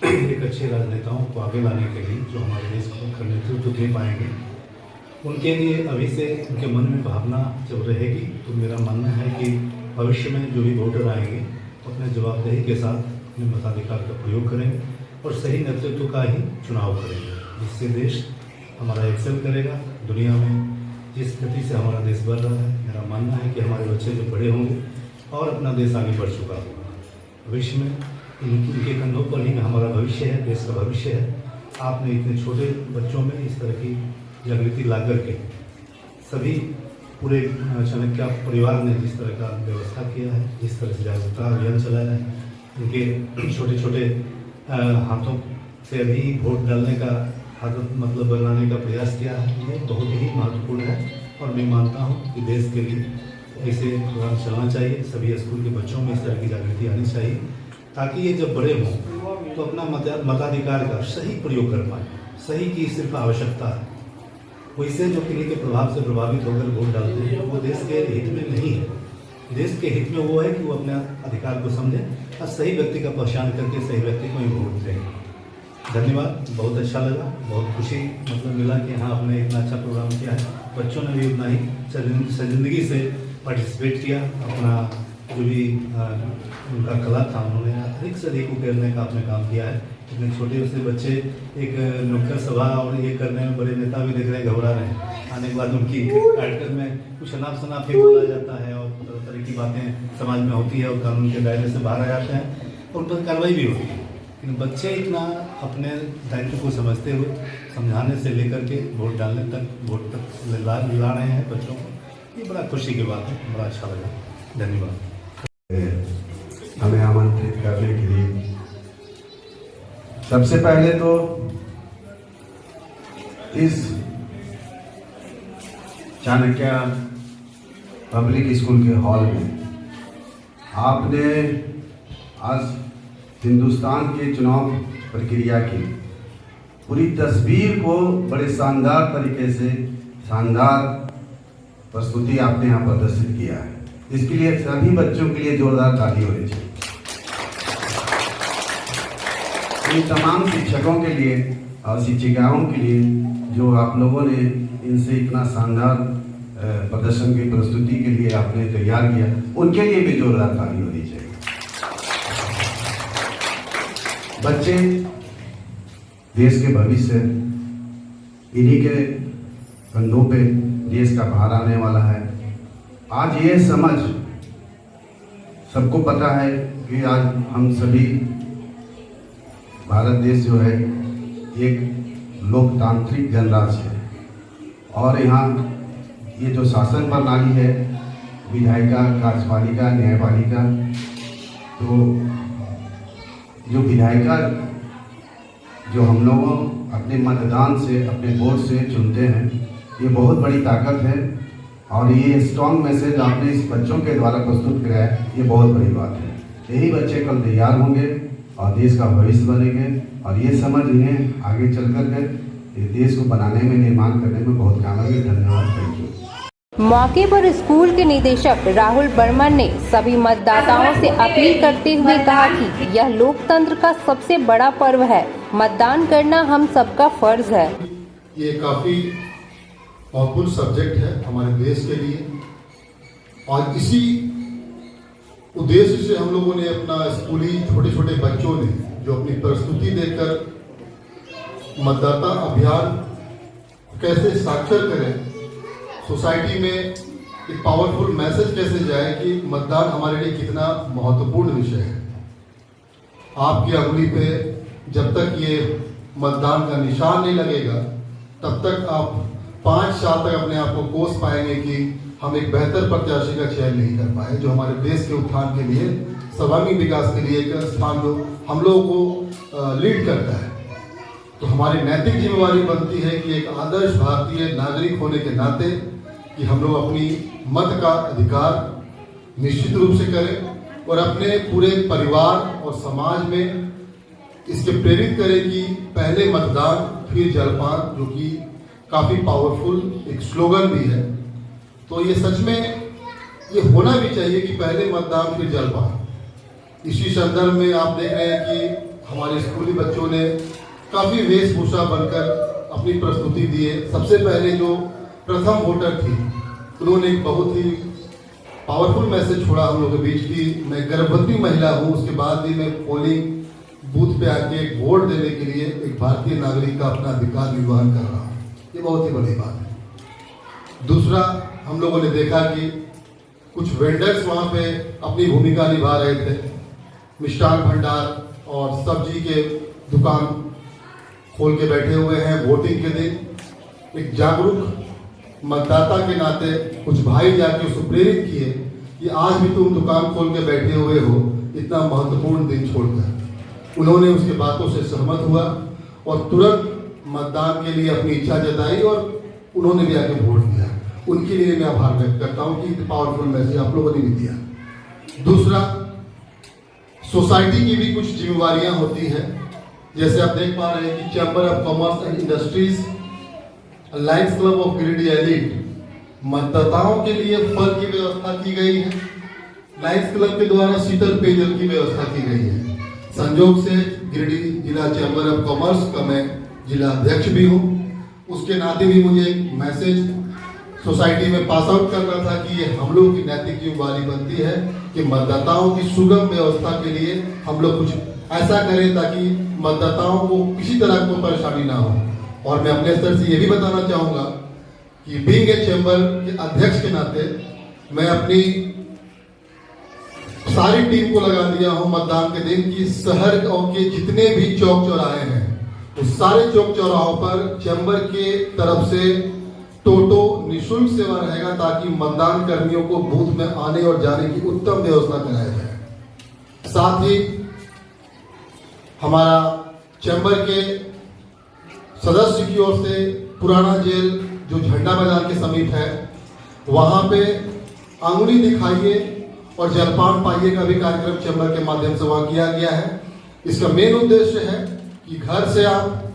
एक अच्छे राजनेताओं को आगे लाने के लिए जो हमारे देश को नेतृत्व दे पाएंगे, उनके लिए अभी से उनके मन में भावना जब रहेगी तो मेरा मानना है कि भविष्य में जो भी वोटर आएंगे अपने जवाबदेही के साथ अपने मताधिकार का प्रयोग करेंगे और सही नेतृत्व का ही चुनाव करेंगे, जिससे देश हमारा एक्सेल करेगा। दुनिया में जिस गति से हमारा देश बढ़ रहा है, मेरा मानना है कि हमारे बच्चे जो बड़े होंगे और अपना देश आगे बढ़ चुका होगा, भविष्य में इनके कंधों पर ही हमारा भविष्य है, देश का भविष्य है। आपने इतने छोटे बच्चों में इस तरह की जागृति ला करके सभी पूरे चाणक्य परिवार ने जिस तरह का व्यवस्था किया है, जिस तरह से जागरूकता अभियान चलाया है, उनके छोटे छोटे हाथों से अभी वोट डालने का आदत मतलब बनाने का प्रयास किया है, ये बहुत ही महत्वपूर्ण है। और मैं मानता हूँ कि देश के लिए ऐसे प्रोग्राम चलना चाहिए, सभी स्कूल के बच्चों में इस तरह की जागृति आनी चाहिए ताकि ये जब बड़े हों तो अपना मताधिकार का सही प्रयोग कर पाएँ। सही की सिर्फ आवश्यकता है। वैसे जो किन्हीं के प्रभाव से प्रभावित होकर वोट डालते हैं वो देश के हित में नहीं है। देश के हित में वो है कि वो अपने अधिकार को समझें और सही व्यक्ति का पहचान करके सही व्यक्ति को ही वोट दें। धन्यवाद, बहुत अच्छा लगा, बहुत खुशी मिला कि हाँ आपने इतना अच्छा प्रोग्राम किया है। बच्चों ने भी उतना ही संजीदगी से पार्टिसिपेट किया। अपना जो भी उनका कला था उन्होंने अधिक से अधिक उकेरने का अपने काम किया है। इतने छोटे से बच्चे एक नुक्कड़ सभा और ये करने में बड़े नेता भी देख रहे हैं, घबरा रहे हैं। आने के बाद उनकी कार्यक्रम में कुछ अनाप शनाप ही बोला जाता है और तरह तरह की बातें समाज में होती है और कानून के दायरे से बाहर आ जाते हैं और उन पर कार्रवाई भी होती है। लेकिन बच्चे इतना अपने दायित्व को समझते हुए समझाने से लेकर के वोट डालने तक वोट तक ला रहे हैं बच्चों को, ये बड़ा खुशी की बात है, बड़ा अच्छा लगा। धन्यवाद। हमें आमंत्रित करने के लिए सबसे पहले तो इस चाणक्य पब्लिक स्कूल के हॉल में आपने आज हिंदुस्तान के चुनाव प्रक्रिया की पूरी तस्वीर को बड़े शानदार तरीके से शानदार प्रस्तुति आपने यहाँ प्रदर्शित किया है। इसके लिए सभी बच्चों के लिए जोरदार ताली होनी चाहिए। इन तमाम शिक्षकों के लिए और शिक्षिकाओं के लिए जो आप लोगों ने इनसे इतना शानदार प्रदर्शन की प्रस्तुति के लिए आपने तैयार किया, उनके लिए भी जोरदार ताली होनी चाहिए। बच्चे देश के भविष्य, इन्हीं के कंधों पे देश का भार आने वाला है। आज ये समझ सबको पता है कि आज हम सभी भारत देश जो है एक लोकतांत्रिक गणराज्य है और यहाँ ये जो शासन प्रणाली है, विधायिका, कार्यपालिका, न्यायपालिका, तो जो विधायिका जो हम लोगों अपने मतदान से, अपने वोट से चुनते हैं, ये बहुत बड़ी ताकत है और ये स्ट्रॉन्ग मैसेज आपने इस बच्चों के द्वारा प्रस्तुत किया है, ये बहुत बड़ी बात है। यही बच्चे कल तैयार होंगे और देश का भविष्य बनेंगे और ये समझ इन्हें आगे चल कर देश को बनाने में, निर्माण करने में बहुत काम आएगी। धन्यवाद, थैंक यू। मौके पर स्कूल के निदेशक राहुल बर्मन ने सभी मतदाताओं से अपील करते हुए कहा कि यह लोकतंत्र का सबसे बड़ा पर्व है, मतदान करना हम सबका फर्ज है। ये काफ़ी पावरफुल सब्जेक्ट है हमारे देश के लिए और इसी उद्देश्य से हम लोगों ने अपना स्कूली छोटे छोटे बच्चों ने जो अपनी प्रस्तुति देकर मतदाता अभियान कैसे साक्षर करें, सोसाइटी में एक पावरफुल मैसेज कैसे जाए कि मतदान हमारे लिए कितना महत्वपूर्ण विषय है। आपकी अंगुली पे जब तक ये मतदान का निशान नहीं लगेगा तब तक आप 5 साल तक अपने आप को कोस पाएंगे कि हम एक बेहतर प्रत्याशी का चयन नहीं कर पाए जो हमारे देश के उत्थान के लिए, सर्वांगीण विकास के लिए एक स्थान जो हम लोगों को लीड करता है। तो हमारी नैतिक जिम्मेवारी बनती है कि एक आदर्श भारतीय नागरिक होने के नाते कि हम लोग अपनी मत का अधिकार निश्चित रूप से करें और अपने पूरे परिवार और समाज में इसके प्रेरित करें कि पहले मतदान फिर जलपान, जो कि काफ़ी पावरफुल एक स्लोगन भी है। तो ये सच में ये होना भी चाहिए कि पहले मतदान फिर जलपान। इसी संदर्भ में आप देख रहे हैं कि हमारे स्कूली बच्चों ने काफ़ी वेशभूषा बनकर अपनी प्रस्तुति दी है। सबसे पहले जो प्रथम वोटर थी उन्होंने एक बहुत ही पावरफुल मैसेज छोड़ा हम लोगों के बीच की मैं गर्भवती महिला हूँ, उसके बाद भी मैं पोलिंग बूथ पे आके एक वोट देने के लिए एक भारतीय नागरिक का अपना अधिकार निर्वहन कर रहा हूँ। ये बहुत ही बड़ी बात है। दूसरा, हम लोगों ने देखा कि कुछ वेंडर्स वहाँ पे अपनी भूमिका निभा रहे थे, मिष्ठान भंडार और सब्जी के दुकान खोल के बैठे हुए हैं। वोटिंग के दिन एक जागरूक मतदाता के नाते कुछ भाई जाके उसको प्रेरित किए कि आज भी तुम दुकान खोल के बैठे हुए हो, इतना महत्वपूर्ण दिन छोड़कर। उन्होंने उसके बातों से सहमत हुआ और तुरंत मतदान के लिए अपनी इच्छा जताई और उन्होंने भी आके वोट दिया। उनके लिए मैं आभार व्यक्त करता हूँ कि पावरफुल मैसेज आप लोगों ने भी दिया। दूसरा, सोसाइटी की भी कुछ जिम्मेवारियां होती हैं। जैसे आप देख पा रहे हैं कि chamber of commerce and industries, Lions club of Giridih elite मतदाताओं के लिए फल की व्यवस्था की गई है। लायंस क्लब के द्वारा शीतल पेयजल की व्यवस्था की गई है। संयोग से गिरिडीह जिला चैम्बर ऑफ कॉमर्स का मैं जिला अध्यक्ष भी हूँ, उसके नाते भी मुझे एक मैसेज सोसाइटी में पास आउट करना था कि ये हम लोग की नैतिक जिम्मेदारी बनती है कि मतदाताओं की सुगम व्यवस्था के लिए हम लोग कुछ ऐसा करें ताकि मतदाताओं को किसी तरह को परेशानी ना हो। और मैं अपने स्तर से ये भी बताना चाहूँगा कि बीइंग ए चैम्बर के अध्यक्ष के नाते मैं अपनी सारी टीम को लगा दिया हूँ मतदान के दिन कि शहर के जितने भी चौक चौराहे हैं उस सारे चौक चौराहों पर चैम्बर के तरफ से टोटो निःशुल्क सेवा रहेगा ताकि मतदान कर्मियों को बूथ में आने और जाने की उत्तम व्यवस्था कराया जाए। साथ ही हमारा चैम्बर के सदस्य की ओर से पुराना जेल जो झंडा मैदान के समीप है वहां पे आंगुली दिखाइए और जलपान पाइए का भी कार्यक्रम चैम्बर के माध्यम से वहां किया गया है। इसका मेन उद्देश्य है कि घर से आप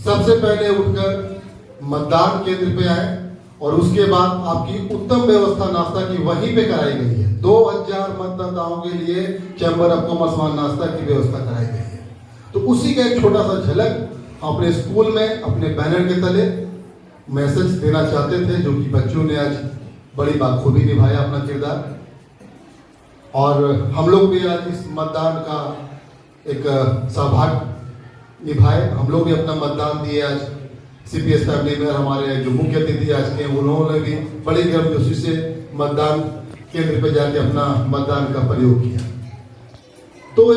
सबसे पहले उठकर मतदान केंद्र पे आए और उसके बाद आपकी उत्तम व्यवस्था नाश्ता की वहीं पे कराई गई है। 2000 मतदाताओं के लिए चैम्बर ऑफ कॉमर्स वहां नाश्ता की व्यवस्था कराई गई है। तो उसी का एक छोटा सा झलक अपने स्कूल में अपने बैनर के तले मैसेज देना चाहते थे, जो कि बच्चों ने आज बड़ी बाखूबी निभाया अपना किरदार। और हम लोग भी आज इस मतदान का एक सहभाग निभाए, हम लोग भी अपना मतदान दिए। आज सीपीएस फैमिली में हमारे जो मुख्य अतिथि आज के उन्होंने भी बड़ी गर्मजोशी से मतदान केंद्र पर जाके अपना मतदान का प्रयोग किया। तो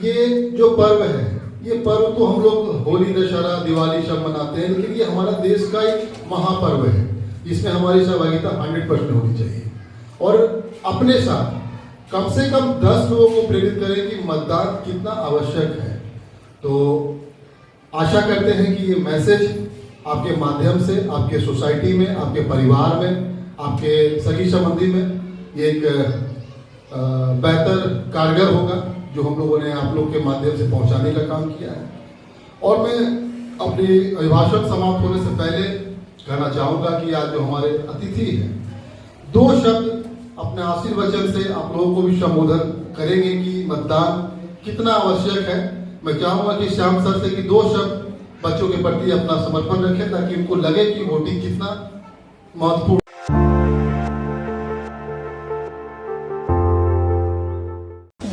ये जो पर्व है, ये पर्व तो हम लोग होली, दशहरा, दिवाली सब मनाते हैं, लेकिन ये हमारा देश का एक महापर्व है। इसमें हमारी सहभागिता 100% होनी चाहिए और अपने साथ कम से कम 10 लोगों को प्रेरित करें कि मतदान कितना आवश्यक है। तो आशा करते हैं कि ये मैसेज आपके माध्यम से आपके सोसाइटी में, आपके परिवार में, आपके सगी संबंधी में ये एक बेहतर कारगर होगा जो हम लोगों ने आप लोग के माध्यम से पहुंचाने का काम किया है। और मैं अपनी अभिभाषण समाप्त होने से पहले कहना चाहूँगा कि आज जो हमारे अतिथि हैं 2 शब्द अपने आशीर्वचन से आप लोगों को भी संबोधन करेंगे कि मतदान कितना आवश्यक है। मैं चाहूँगा कि श्याम सर से कि 2 शब्द बच्चों के प्रति अपना समर्पण रखें ताकि उनको लगे कि वोटिंग कितना महत्वपूर्ण।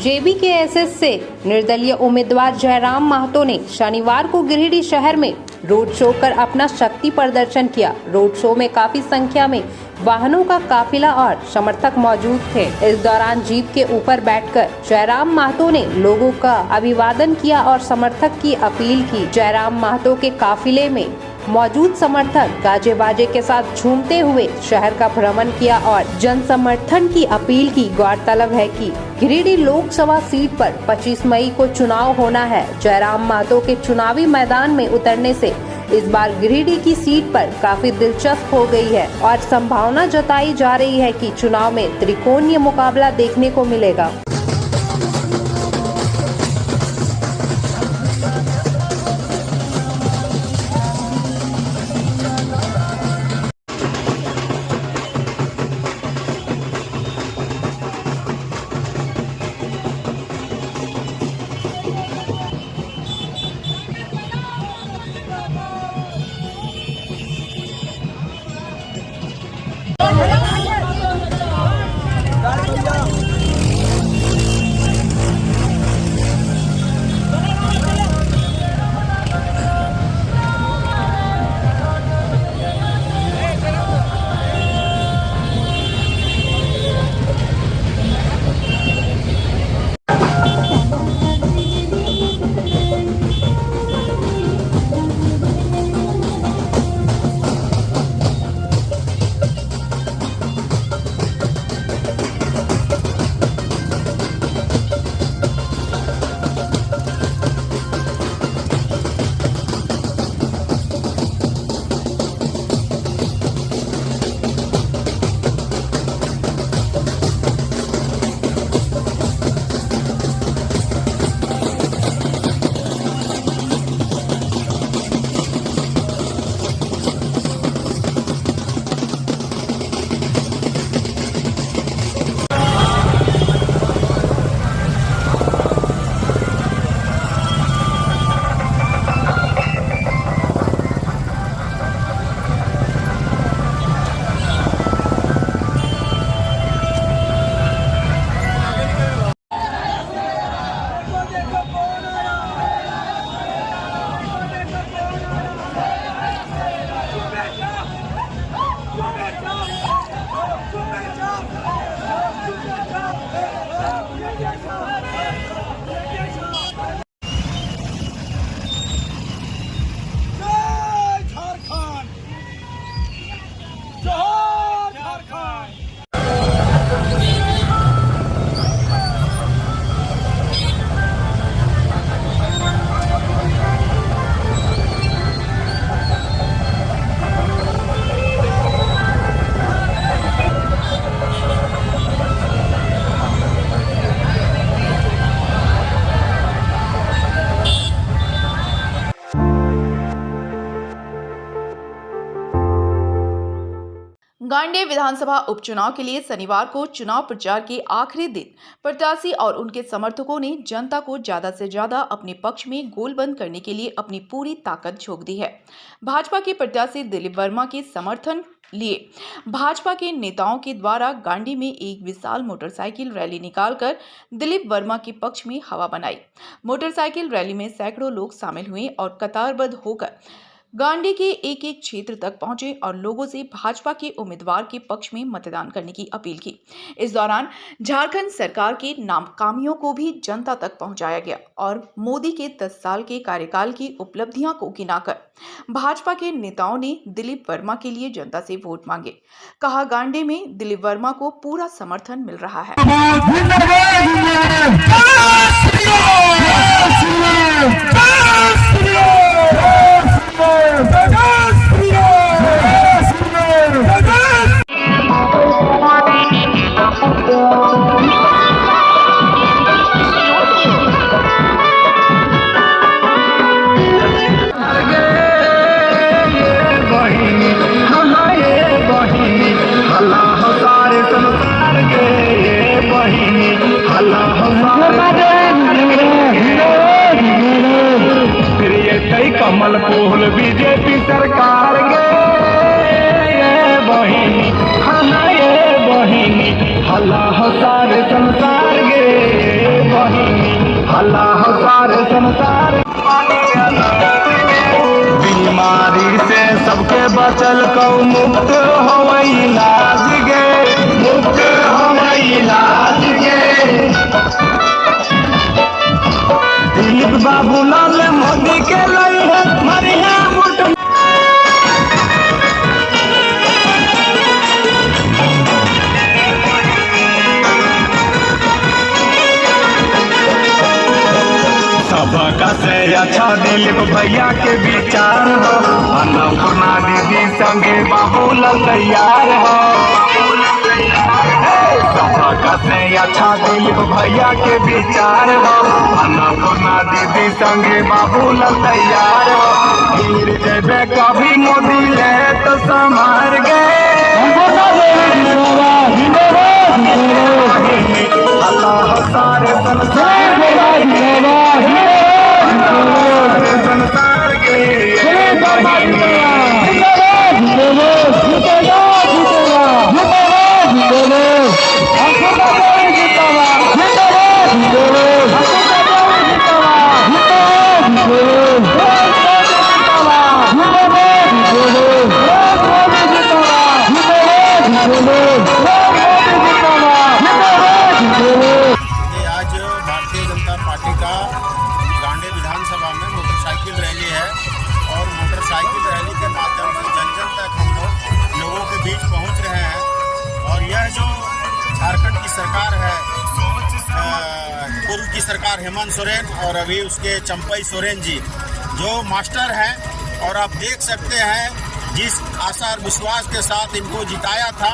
JBKSS से निर्दलीय उम्मीदवार जयराम महतो ने शनिवार को गिरिडीह शहर में रोड शो कर अपना शक्ति प्रदर्शन किया। रोड शो में काफी संख्या में वाहनों का काफिला और समर्थक मौजूद थे। इस दौरान जीप के ऊपर बैठकर जयराम महतो ने लोगों का अभिवादन किया और समर्थक की अपील की। जयराम महतो के काफिले में मौजूद समर्थक गाजे बाजे के साथ झूमते हुए शहर का भ्रमण किया और जन समर्थन की अपील की। गौरतलब है कि गिरिडीह लोकसभा सीट पर 25 मई को चुनाव होना है। जयराम महतो के चुनावी मैदान में उतरने से इस बार गिरिडीह की सीट पर काफी दिलचस्प हो गई है और संभावना जताई जा रही है कि चुनाव में त्रिकोणीय मुकाबला देखने को मिलेगा। गांडे विधानसभा उपचुनाव के लिए शनिवार को चुनाव प्रचार के आखिरी दिन प्रत्याशी और उनके समर्थकों ने जनता को ज्यादा से ज्यादा अपने पक्ष में गोलबंद करने के लिए अपनी पूरी ताकत झोंक दी है। भाजपा के प्रत्याशी दिलीप वर्मा के समर्थन लिए भाजपा के नेताओं के द्वारा गांडी में एक विशाल मोटरसाइकिल रैली निकालकर दिलीप वर्मा के पक्ष में हवा बनाई। मोटरसाइकिल रैली में सैकड़ों लोग शामिल हुए और कतारबद्ध होकर गांडी के एक एक क्षेत्र तक पहुंचे और लोगों से भाजपा के उम्मीदवार के पक्ष में मतदान करने की अपील की। इस दौरान झारखंड सरकार के नाकामियों को भी जनता तक पहुंचाया गया और मोदी के 10 साल के कार्यकाल की उपलब्धियों को गिनाकर भाजपा के नेताओं ने दिलीप वर्मा के लिए जनता से वोट मांगे। कहा, गांडी में दिलीप वर्मा को पूरा समर्थन मिल रहा है। कमल फूल बीजेपी सरकार गे बहिनी बहिनी हल्ला हो सारे संसार गे बहिनी हल्ला हो सारे संसार। बीमारी से सबके बचल कौ मुक्त हो इलाज गे मुक्त हो इलाज गे। दिलीप बाबूलाल मोदी के मरिया मुठ सबका से अच्छा दिलीप भैया के विचार हो। अन्नपूर्णा दीदी संगे बाबूलाल तैयार हो। सबका से अच्छा दिलीप भैया के विचार हो। अन्नपूर्णा दीदी संगे बाबूलाल तैयार हो। गिर जेबे कभी मोदी ले तो संभार गए। अल्लाह सारे संसार सरकार है पूर्व की सरकार हेमंत सोरेन और अभी उसके चंपई सोरेन जी जो मास्टर हैं और आप देख सकते हैं जिस आशा और विश्वास के साथ इनको जिताया था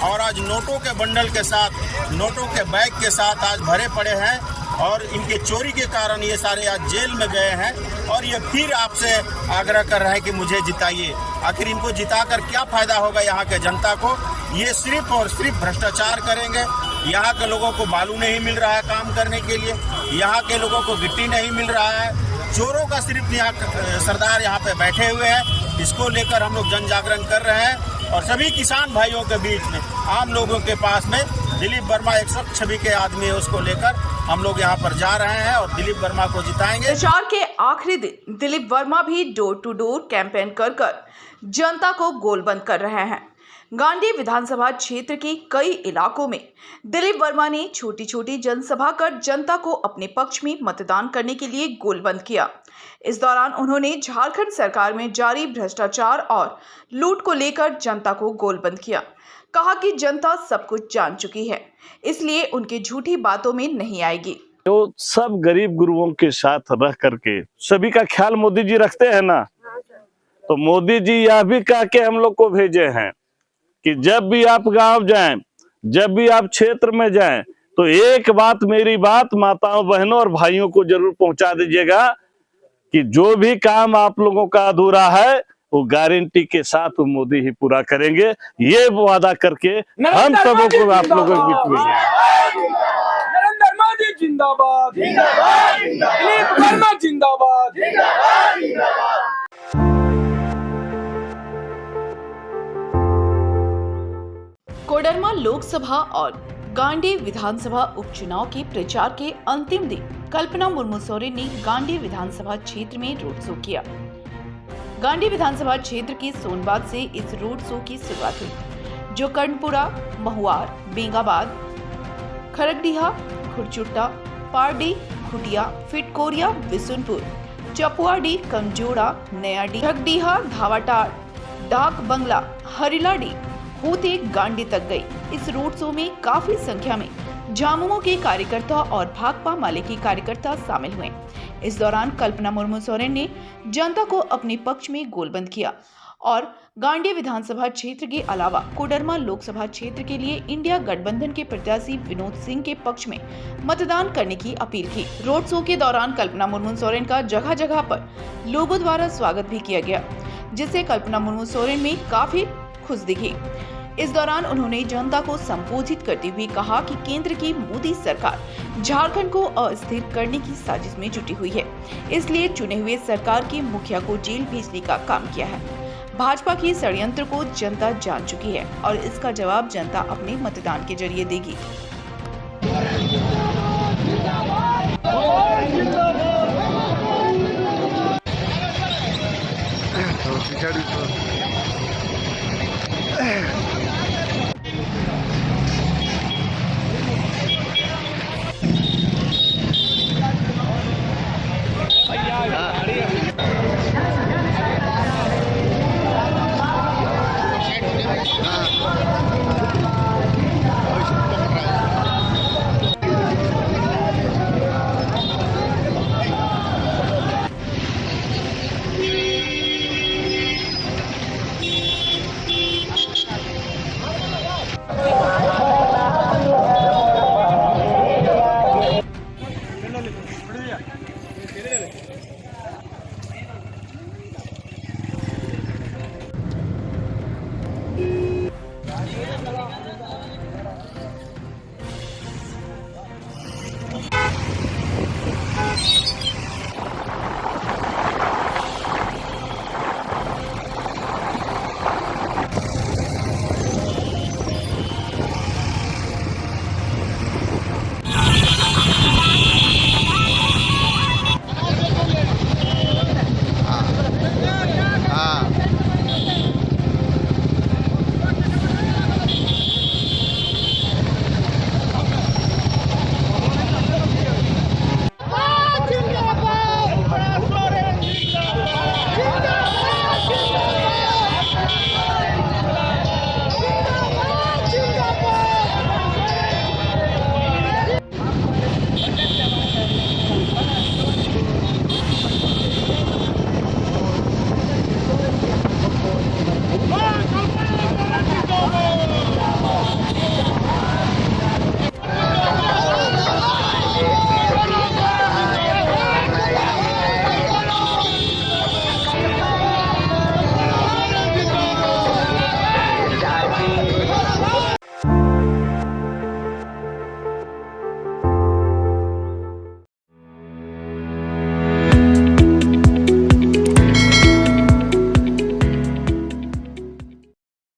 और आज नोटों के बंडल के साथ नोटों के बैग के साथ आज भरे पड़े हैं और इनके चोरी के कारण ये सारे आज जेल में गए हैं और ये फिर आपसे आग्रह कर रहे हैं कि मुझे जिताइए। आखिर इनको जिताकर क्या फायदा होगा यहाँ के जनता को? ये सिर्फ और सिर्फ भ्रष्टाचार करेंगे। यहाँ के लोगों को बालू नहीं मिल रहा है काम करने के लिए, यहाँ के लोगों को गिट्टी नहीं मिल रहा है, चोरों का सिर्फ यहाँ सरदार यहाँ पे बैठे हुए हैं। इसको लेकर हम लोग जन जागरण कर रहे हैं और सभी किसान भाइयों के बीच में आम लोगों के पास में दिलीप वर्मा एक स्वच्छ छवि के आदमी है, उसको लेकर हम लोग यहाँ पर जा रहे हैं और दिलीप वर्मा को जिताएंगे। प्रचार के आखिरी दिन दिलीप वर्मा भी डोर टू डोर कैंपेन कर जनता को गोलबंद कर रहे हैं। गांडी विधानसभा क्षेत्र के कई इलाकों में दिलीप वर्मा ने छोटी छोटी जनसभा कर जनता को अपने पक्ष में मतदान करने के लिए गोलबंद किया। इस दौरान उन्होंने झारखंड सरकार में जारी भ्रष्टाचार और लूट को लेकर जनता को गोलबंद किया। कहा कि जनता सब कुछ जान चुकी है, इसलिए उनकी झूठी बातों में नहीं आएगी। जो सब गरीब गुरुओं के साथ रह करके सभी का ख्याल मोदी जी रखते हैं ना, तो मोदी जी यह भी कह के हम लोग को भेजे हैं कि जब भी आप गांव जाएं, जब भी आप क्षेत्र में जाएं, तो एक बात मेरी बात माताओं बहनों और भाइयों को जरूर पहुंचा दीजिएगा कि जो भी काम आप लोगों का अधूरा है वो गारंटी के साथ वो मोदी ही पूरा करेंगे, ये वादा करके हम सबों को आप लोगों के बीच में नरेंद्र मोदी जिंदाबाद, दिलीप वर्मा जिंदाबाद। कोडरमा लोकसभा और गांडी विधानसभा उपचुनाव के प्रचार के अंतिम दिन कल्पना मुर्मू सोरेन ने गांडी विधानसभा क्षेत्र में रोड शो किया। गांडी विधानसभा क्षेत्र के सोनबाग से इस रोड शो की शुरुआत हुई, जो कर्णपुरा, महुआर, बेंगाबाद, खरगडीहा, खुरचुट्टा, पारडी, खुटिया, फिटकोरिया, बिसुनपुर, चपुआडी, कमजोड़ा, नयाडी, ठगडीहा, धावाटाड़, डाक बंगला, हरिलाडी होते गांडी तक गई। इस रोड शो में काफी संख्या में झामुमो के कार्यकर्ता और भाकपा माले के कार्यकर्ता शामिल हुए। इस दौरान कल्पना मुर्मू सोरेन ने जनता को अपने पक्ष में गोलबंद किया और गांडी विधानसभा क्षेत्र के अलावा कोडरमा लोकसभा क्षेत्र के लिए इंडिया गठबंधन के प्रत्याशी विनोद सिंह के पक्ष में मतदान करने की अपील की। रोड शो के दौरान कल्पना मुर्मू सोरेन का जगह जगह पर लोगों द्वारा स्वागत भी किया गया, जिससे कल्पना मुर्मू सोरेन में काफी खुश दिखी। इस दौरान उन्होंने जनता को संबोधित करते हुए कहा कि केंद्र की मोदी सरकार झारखंड को अस्थिर करने की साजिश में जुटी हुई है, इसलिए चुने हुए सरकार के मुखिया को जेल भेजने का काम किया है। भाजपा की षड्यंत्र को जनता जान चुकी है और इसका जवाब जनता अपने मतदान के जरिए देगी।